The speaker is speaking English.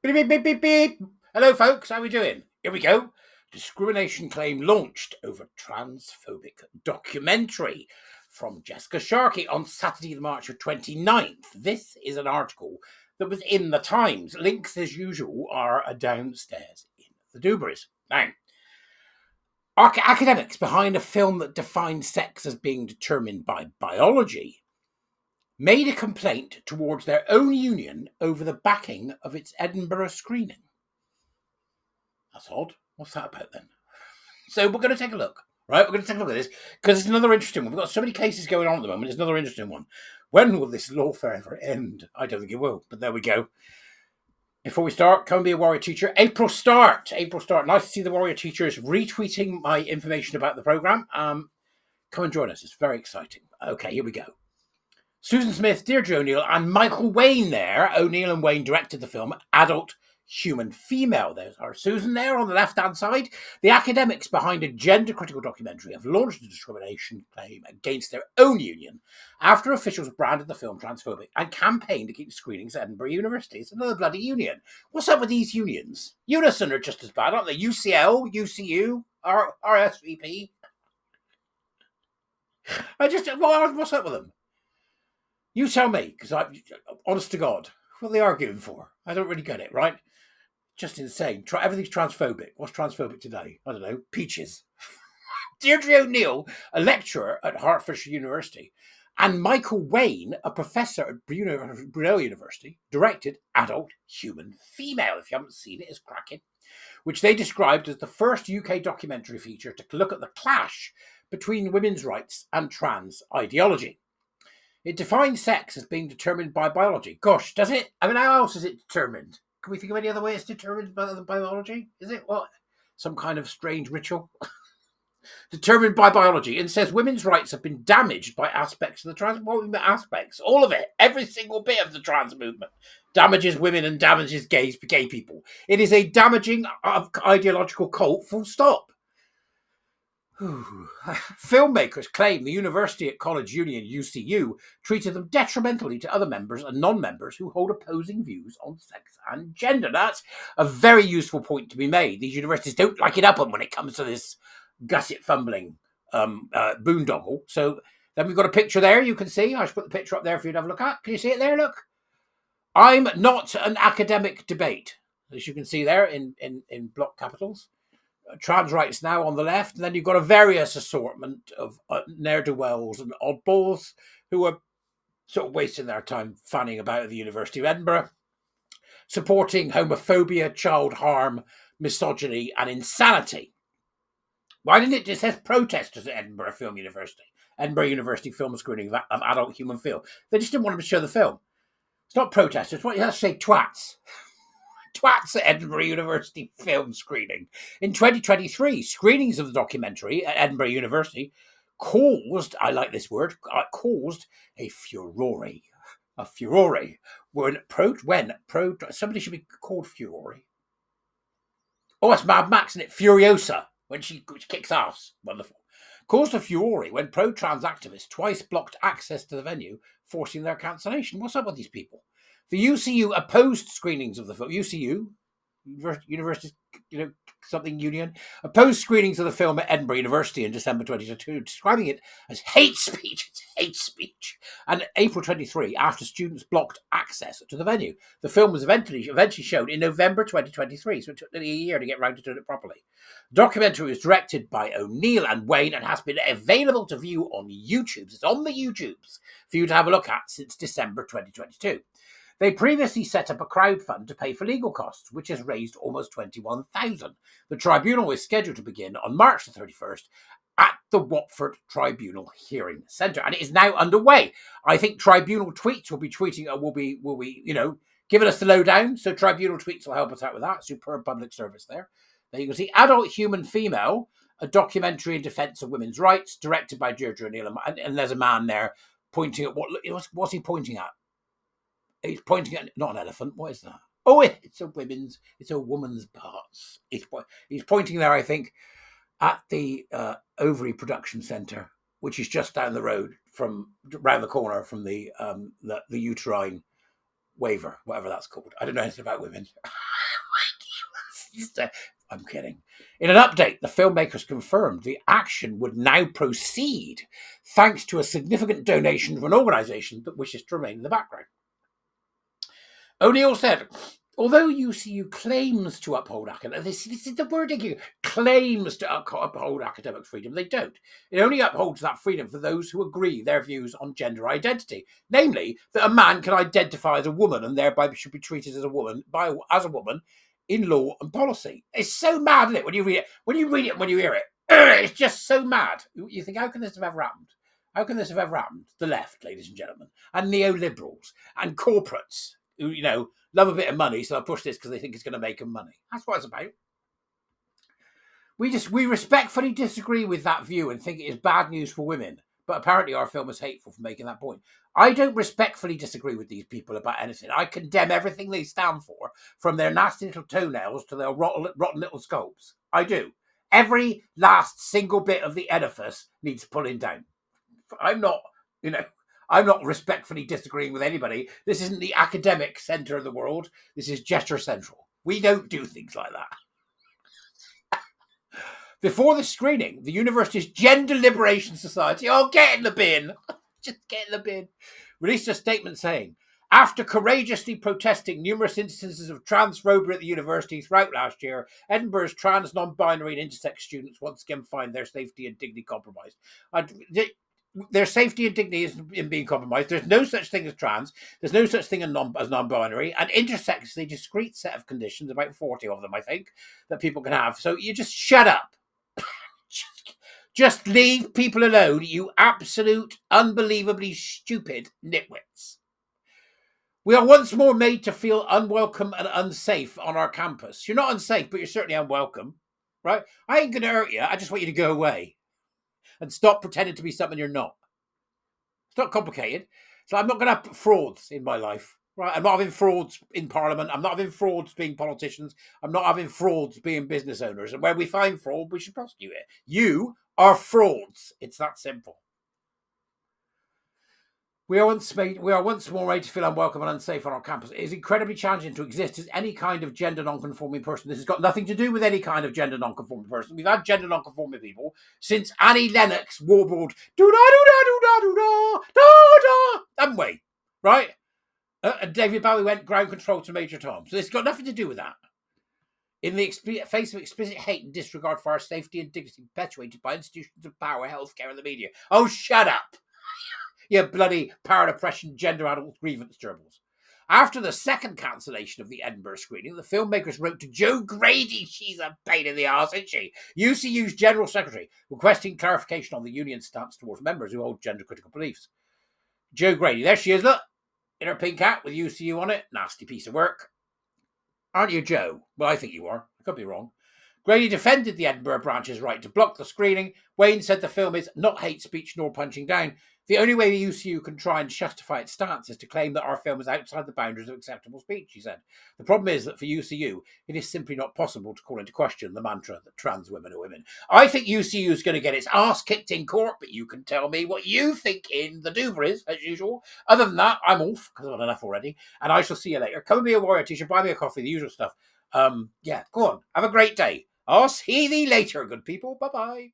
Beep, beep, beep, beep, beep. Hello, folks. How we doing? Here we go. Discrimination claim launched over transphobic documentary from Jessica Sharkey on Saturday, the March of 29th. This is an article that was in the Times. Links, as usual, are downstairs in the Dubras. Now, academics behind a film that defined sex as being determined by biology made a complaint towards their own union over the backing of its Edinburgh screening. That's odd. What's that about then? So we're going to take a look, right? We're going to take a look at this because it's another interesting one. We've got so many cases going on at the moment. It's another interesting one. When will this lawfare ever end? I don't think it will, but there we go. Before we start, come and be a warrior teacher. April start. Nice to see the warrior teachers retweeting my information about the programme. Come and join us. It's very exciting. Okay, here we go. Susan Smith, Deirdre O'Neill, and Michael Wayne there. O'Neill and Wayne directed the film Adult Human Female. There's our Susan there on the left-hand side. The academics behind a gender-critical documentary have launched a discrimination claim against their own union after officials branded the film transphobic and campaigned to keep screenings at Edinburgh University. It's another bloody union. What's up with these unions? Unison are just as bad, aren't they? UCL, UCU, RSVP. What's up with them? You tell me, because honest to God, what are they arguing for? I don't really get it, right? Just insane. Everything's transphobic. What's transphobic today? I don't know. Peaches. Deirdre O'Neill, a lecturer at Hertfordshire University, and Michael Wayne, a professor at Brunel University, directed Adult Human Female. If you haven't seen it, it's cracking. Which they described as the first UK documentary feature to look at the clash between women's rights and trans ideology. It defines sex as being determined by biology. Gosh, does it? I mean, how else is it determined? Can we think of any other way it's determined by the biology? Is it what? Some kind of strange ritual? Determined by biology. And says women's rights have been damaged by aspects of the trans movement. Aspects. All of it. Every single bit of the trans movement damages women and damages gay people. It is a damaging ideological cult, full stop. Filmmakers claim the University at College Union, UCU, treated them detrimentally to other members and non-members who hold opposing views on sex and gender. That's a very useful point to be made. These universities don't like it up when it comes to this gusset fumbling boondoggle. So then we've got a picture there you can see. I should put the picture up there for you to have a look at. Can you see it there? Look. I'm not an academic debate, as you can see there in block capitals. Trans rights now on the left, and then you've got a various assortment of ne'er-do-wells and oddballs who are sort of wasting their time fanning about at the University of Edinburgh, supporting homophobia, child harm, misogyny, and insanity. Why didn't it just say protesters at Edinburgh University film screening of Adult Human Film? They just didn't want them to show the film. It's not protesters. What you have to say, twats. Twats at Edinburgh University film screening. In 2023, screenings of the documentary at Edinburgh University caused, I like this word, caused a furore. A furore. Somebody should be called furore. Oh, it's Mad Max, isn't it? Furiosa, when she kicks ass. Wonderful. Caused a furore when pro-trans activists twice blocked access to the venue, forcing their cancellation. What's up with these people? The UCU opposed screenings of the film. UCU, University, something union, opposed screenings of the film at Edinburgh University in December 2022, describing it as hate speech. It's hate speech. And April 23, after students blocked access to the venue. The film was eventually shown in November 2023, so it took nearly a year to get round to doing it properly. The documentary was directed by O'Neill and Wayne and has been available to view on YouTube. It's on the YouTubes for you to have a look at since December 2022. They previously set up a crowdfund to pay for legal costs, which has raised almost $21,000. The tribunal is scheduled to begin on March the 31st at the Watford Tribunal Hearing Centre, and it is now underway. I think tribunal tweets will be giving us the lowdown. So tribunal tweets will help us out with that. Superb public service there. There you can see Adult Human Female, a documentary in defence of women's rights, directed by Deirdre O'Neill, and there's a man there pointing at what's he pointing at? He's pointing at not an elephant. What is that? Oh, it's a woman's parts. He's pointing there, I think, at the Ovary Production Centre, which is just down the road round the corner from the uterine waiver, whatever that's called. I don't know anything about women. I'm kidding. In an update, the filmmakers confirmed the action would now proceed thanks to a significant donation from an organisation that wishes to remain in the background. O'Neill said, although UCU claims to uphold academic, this is the word again, claims to uphold academic freedom, they don't. It only upholds that freedom for those who agree their views on gender identity, namely that a man can identify as a woman and thereby should be treated as a woman in law and policy. It's so mad, isn't it, when you read it? When you read it and when you hear it, it's just so mad. You think, how can this have ever happened? How can this have ever happened? The left, ladies and gentlemen, and neoliberals and corporates who, love a bit of money, so they'll push this because they think it's going to make them money. That's what it's about. We respectfully disagree with that view and think it is bad news for women, but apparently our film is hateful for making that point. I don't respectfully disagree with these people about anything. I condemn everything they stand for, from their nasty little toenails to their rotten little sculpts. I do. Every last single bit of the edifice needs pulling down. I'm not respectfully disagreeing with anybody. This isn't the academic centre of the world. This is Gesture Central. We don't do things like that. Before the screening, the university's Gender Liberation Society, get in the bin. Just get in the bin. Released a statement saying, after courageously protesting numerous instances of transphobia at the university throughout last year, Edinburgh's trans, non-binary and intersex students once again find their safety and dignity compromised. Their safety and dignity is in being compromised. There's no such thing as trans. There's no such thing as non-binary. And intersex is a discrete set of conditions, about 40 of them, I think, that people can have. So you just shut up. Just leave people alone, you absolute, unbelievably stupid nitwits. We are once more made to feel unwelcome and unsafe on our campus. You're not unsafe, but you're certainly unwelcome, right? I ain't going to hurt you. I just want you to go away. And stop pretending to be something you're not. It's not complicated. So I'm not going to have frauds in my life. Right? I'm not having frauds in Parliament. I'm not having frauds being politicians. I'm not having frauds being business owners. And where we find fraud, we should prosecute it. You are frauds. It's that simple. We are once more made to feel unwelcome and unsafe on our campus. It is incredibly challenging to exist as any kind of gender non-conforming person. This has got nothing to do with any kind of gender non-conforming person. We've had gender non-conforming people since Annie Lennox warbled do-da-do-da-do-da-do-da, haven't we? Right? And David Bowie went ground control to Major Tom. So it's got nothing to do with that. In the face of explicit hate and disregard for our safety and dignity perpetuated by institutions of power, healthcare and the media. Oh, shut up! You bloody power oppression, gender adult grievance gerbils. After the second cancellation of the Edinburgh screening, the filmmakers wrote to Jo Grady, she's a pain in the arse, isn't she? UCU's General Secretary, requesting clarification on the union's stance towards members who hold gender-critical beliefs. Jo Grady, there she is, look, in her pink hat with UCU on it. Nasty piece of work. Aren't you, Jo? Well, I think you are. I could be wrong. Grady defended the Edinburgh branch's right to block the screening. Wayne said the film is not hate speech nor punching down. The only way the UCU can try and justify its stance is to claim that our film is outside the boundaries of acceptable speech, he said. The problem is that for UCU, it is simply not possible to call into question the mantra that trans women are women. I think UCU is going to get its arse kicked in court, but you can tell me what you think in the Dubras, as usual. Other than that, I'm off, because I've had enough already, and I shall see you later. Come and be a warrior t-shirt, buy me a coffee, the usual stuff. Yeah, go on. Have a great day. I'll see thee later, good people. Bye-bye.